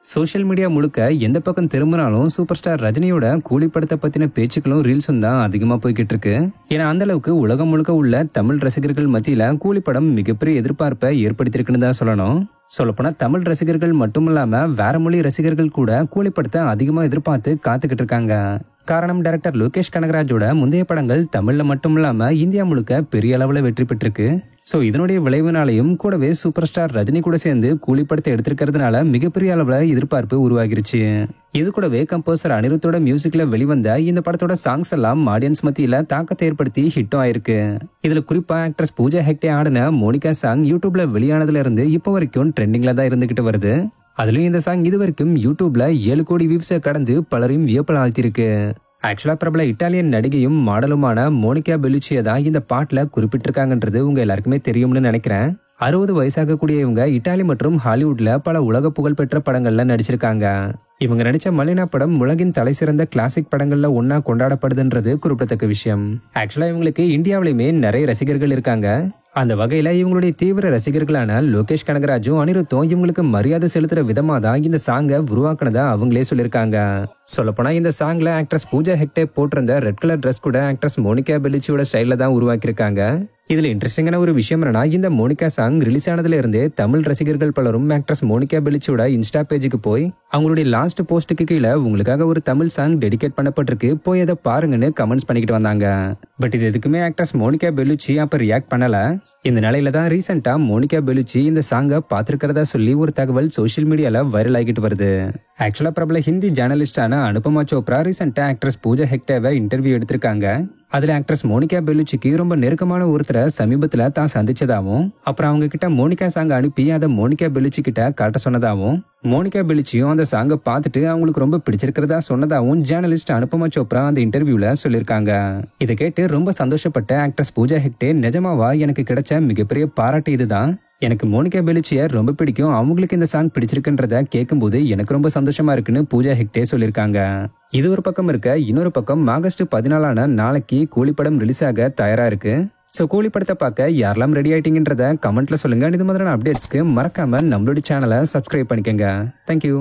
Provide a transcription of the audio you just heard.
Social media முழுக்க எந்த பக்கம் திரும்பினாலும் சூப்பர் ஸ்டார் ரஜினியோட கூலி படத்தை பத்தின பேச்சுக்களும் ரீல்ஸும் தான் அதிகமா போய்கிட்டு இருக்கு. ஏன்னா அந்த அளவுக்கு உலகம் முழுக்க உள்ள தமிழ் ரசிகர்கள் மத்தியில கூலி படம் மிகப்பெரிய எதிர்பார்ப்பை ஏற்படுத்தியிருக்குன்னு தான் சொல்லணும். சொல்லப்போனா தமிழ் ரசிகர்கள் மட்டும் இல்லாம வேற மொழி ரசிகர்கள் கூட கூலி படத்தை அதிகமா எதிர்பார்த்து காத்துக்கிட்டு இருக்காங்க. காரணம், டைரக்டர் லோகேஷ் கனகராஜோட முந்தைய படங்கள் தமிழ்ல மட்டும் இல்லாம இந்தியா முழுக்க பெரிய அளவுல வெற்றி பெற்றிருக்கு. சோ இதனுடைய விளைவுனாலையும் கூடவே சூப்பர் ஸ்டார் ரஜினி கூட சேர்ந்து கூலி படத்தை எடுத்திருக்கிறதுனால மிகப்பெரிய அளவுல எதிர்பார்ப்பு உருவாகிருச்சு. இது கூடவே கம்போசர் அனிருத்தோட மியூசிக்ல வெளிவந்த இந்த படத்தோட சாங்ஸ் எல்லாம் ஆடியன்ஸ் மத்தியில தாக்கத்தை ஏற்படுத்தி ஹிட்டும் ஆயிருக்கு. இதுல குறிப்பா ஆக்ட்ரஸ் பூஜா ஹெக்டே ஆடின மோனிகா சாங் யூடியூப்ல வெளியானதுல இருந்து இப்போ வரைக்கும் ட்ரெண்டிங்ல தான் இருந்துகிட்டு வருது. அதுலயும் இந்த சாங் இது வரைக்கும் யூடியூப்ல 7 கோடி வியூஸை கடந்து பலரையும் வியப்பல் ஆழ்த்திருக்கு. ஆக்சுவலா பிரபல இட்டாலியன் நடிகையும் மாடலுமான மோனிகா பெலுச்சியை தான் இந்த பாட்டுல குறிப்பிட்டிருக்காங்கன்றது உங்க எல்லாருக்குமே தெரியும்னு நினைக்கிறேன். 60 வயசாகக்கூடிய இவங்க இட்டாலி மற்றும் ஹாலிவுட்ல பல உலக புகழ் பெற்ற படங்கள்ல நடிச்சிருக்காங்க. இவங்க நடிச்ச மலினா படம் உலகின் தலை சிறந்த கிளாசிக் படங்கள்ல ஒன்னா கொண்டாடப்படுதுன்றது குறிப்பிடத்தக்க விஷயம். ஆக்சுவலா இவங்களுக்கு இந்தியாவிலுமே நிறைய ரசிகர்கள் இருக்காங்க. அந்த வகையில இவங்களுடைய தீவிர ரசிகர்களான லோகேஷ் கனகராஜும் அனிருத்தும் இவங்களுக்கு மரியாதை செலுத்துற விதமா தான் இந்த சாங்கை உருவாக்குனதா அவங்களே சொல்லியிருக்காங்க. சொல்லப்போனா இந்த சாங்ல ஆக்ட்ரஸ் பூஜா ஹெக்டே போட்டிருந்த ரெட் கலர் ட்ரெஸ் கூட ஆக்ட்ரஸ் மோனிகா பெலுச்சியோட ஸ்டைல்ல தான் உருவாக்கியிருக்காங்க. இதுல இன்ட்ரெஸ்டிங்கான ஒரு விஷயம் என்னன்னா, இந்த மோனிகா சாங் ரிலீஸ் ஆனதுல இருந்தே தமிழ் ரசிகர்கள் பலரும் ஆக்ட்ரஸ் மோனிகா பெலுச்சியோட இன்ஸ்டா பேஜுக்கு போய் அவங்களுடைய லாஸ்ட் போஸ்டுக்கு கீழே உங்களுக்காக ஒரு தமிழ் சாங் டெடிகேட் பண்ணப்பட்டிருக்கு, போய் அதை பாருங்கன்னு கமெண்ட்ஸ் பண்ணிக்கிட்டு வந்தாங்க. பட் இது எதுக்குமே ஆக்ட்ரஸ் மோனிகா பெலுச்சி அப்ப ரியாக்ட் பண்ணல. இந்த நிலையில தான் ரீசெண்டா மோனிகா பெலுச்சி இந்த சாங்கை பார்த்திருக்கிறதா சொல்லி ஒரு தகவல் சோசியல் மீடியால வைரல் ஆகிட்டு வருது. ஆக்சுவலா பிரபல ஹிந்தி ஜேர்னலிஸ்டான அனுபமா சோப்ரா ரீசெண்டா ஆக்ட்ரஸ் பூஜா ஹெக்டேவை இன்டர்வியூ எடுத்திருக்காங்க. அதுல ஆக்ட்ரஸ் மோனிகா பெலுச்சிக்கு ரொம்ப நெருக்கமான ஒருத்தரை சமீபத்துல தான் சந்திச்சதாவும், அப்புறம் அவங்க கிட்ட மோனிகா சாங் அனுப்பி அதை மோனிகா பெலுச்சி கிட்ட காட்ட சொன்னதாவும், மோனிகா பெலுச்சியும் அந்த சாங்கை பார்த்துட்டு அவங்களுக்கு ரொம்ப பிடிச்சிருக்கிறதா சொன்னதாவும் ஜேர்னலிஸ்ட் அனுபமா சோப்ரா அந்த இன்டர்வியூல சொல்லியிருக்காங்க. இதை கேட்டு ரொம்ப சந்தோஷப்பட்ட ஆக்ட்ரஸ் பூஜா ஹெக்டே, நிஜமாவா எனக்கு கிடைச்ச மிகப்பெரிய பாராட்டு இதுதான். எனக்கு மோனிகா பெலுச்சியை ரொம்ப பிடிக்கும், அவங்களுக்கு இந்த சாங் பிடிச்சிருக்குன்றத கேட்கும்போது எனக்கு ரொம்ப சந்தோஷமா இருக்குன்னு பூஜா ஹெக்டே சொல்லியிருக்காங்க. இது ஒரு பக்கம் இருக்க, இன்னொரு பக்கம் ஆகஸ்ட் 14 நாளைக்கு கூலி படம் ரிலீஸ் ஆக தயாரா இருக்கு. சோ கூலி படத்தை பார்க்க யாரெல்லாம் ரெடி ஆயிட்டீங்கன்றத கமெண்ட்ல சொல்லுங்க. இது மாதிரியான அப்டேட்ஸ்க்கு மறக்காம நம்மளோட சேனலை சப்ஸ்கிரைப் பண்ணிக்கோங்க. தேங்க்யூ.